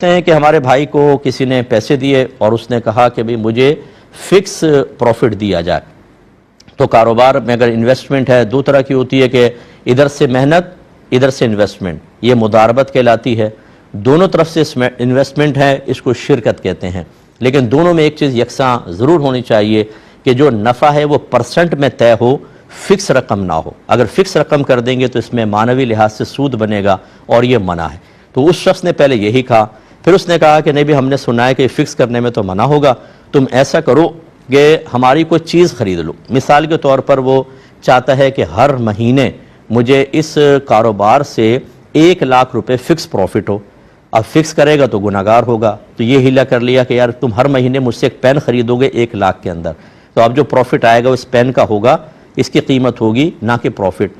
ہیں کہ ہمارے بھائی کو کسی نے پیسے دیے اور اس نے کہا کہ بھی مجھے فکس پروفٹ دیا جائے. تو کاروبار میں اگر انویسٹمنٹ ہے دو طرح کی ہوتی ہے کہ ادھر سے محنت ادھر سے انویسٹمنٹ، یہ مداربت کہلاتی ہے. دونوں طرف سے انویسٹمنٹ ہے، اس کو شرکت کہتے ہیں. لیکن دونوں میں ایک چیز یکساں ضرور ہونی چاہیے کہ جو نفع ہے وہ پرسنٹ میں طے ہو، فکس رقم نہ ہو. اگر فکس رقم کر دیں گے تو اس میں معنوی لحاظ سے سود بنے گا اور یہ منع ہے. تو اس شخص نے پہلے یہی کہا، پھر اس نے کہا کہ نہیں بھی ہم نے سنا ہے کہ فکس کرنے میں تو منع ہوگا، تم ایسا کرو کہ ہماری کوئی چیز خرید لو. مثال کے طور پر وہ چاہتا ہے کہ ہر مہینے مجھے اس کاروبار سے 1,00,000 روپے فکس پروفٹ ہو. اب فکس کرے گا تو گناہگار ہوگا، تو یہ ہیلہ کر لیا کہ یار تم ہر مہینے مجھ سے ایک پین خریدو گے 1,00,000 کے اندر، تو اب جو پروفٹ آئے گا اس پین کا ہوگا، اس کی قیمت ہوگی نہ کہ پروفٹ.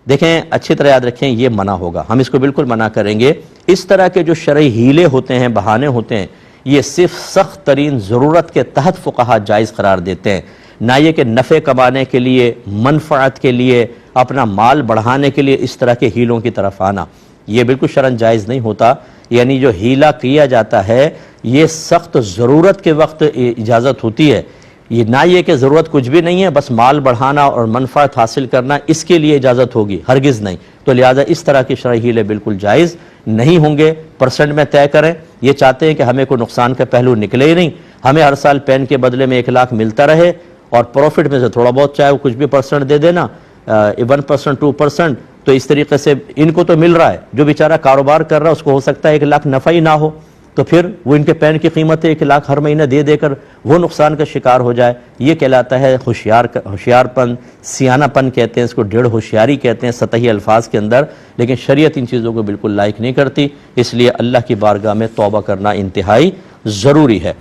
دیکھیں اچھی طرح یاد رکھیں یہ منع ہوگا، ہم اس کو بالکل منع کریں گے. اس طرح کے جو شرعی ہیلے ہوتے ہیں، بہانے ہوتے ہیں، یہ صرف سخت ترین ضرورت کے تحت فقہا جائز قرار دیتے ہیں. نہ یہ کہ نفع کمانے کے لیے، منفعت کے لیے، اپنا مال بڑھانے کے لیے اس طرح کے ہیلوں کی طرف آنا، یہ بالکل شرعاً جائز نہیں ہوتا. یعنی جو ہیلہ کیا جاتا ہے یہ سخت ضرورت کے وقت اجازت ہوتی ہے. یہ نہ یہ کہ ضرورت کچھ بھی نہیں ہے، بس مال بڑھانا اور منفعت حاصل کرنا، اس کے لیے اجازت ہوگی، ہرگز نہیں. تو لہذا اس طرح کی شرعی ہیلے بالکل جائز نہیں ہوں گے. پرسنٹ میں طے کریں. یہ چاہتے ہیں کہ ہمیں کوئی نقصان کا پہلو نکلے ہی نہیں، ہمیں ہر سال پین کے بدلے میں 1,00,000 ملتا رہے اور پروفٹ میں سے تھوڑا بہت چاہے وہ کچھ بھی پرسنٹ دے دینا، 1%، 2%. تو اس طریقے سے ان کو تو مل رہا ہے، جو بیچارہ کاروبار کر رہا ہے اس کو ہو سکتا ہے 1,00,000 نفع ہی نہ ہو، تو پھر وہ ان کے پین کی قیمت 1,00,000 ہر مہینہ دے کر وہ نقصان کا شکار ہو جائے. یہ کہلاتا ہے ہوشیار پن، سیانہ پن کہتے ہیں اس کو، ڈیڑھ ہوشیاری کہتے ہیں سطحی الفاظ کے اندر. لیکن شریعت ان چیزوں کو بالکل لائق نہیں کرتی، اس لیے اللہ کی بارگاہ میں توبہ کرنا انتہائی ضروری ہے.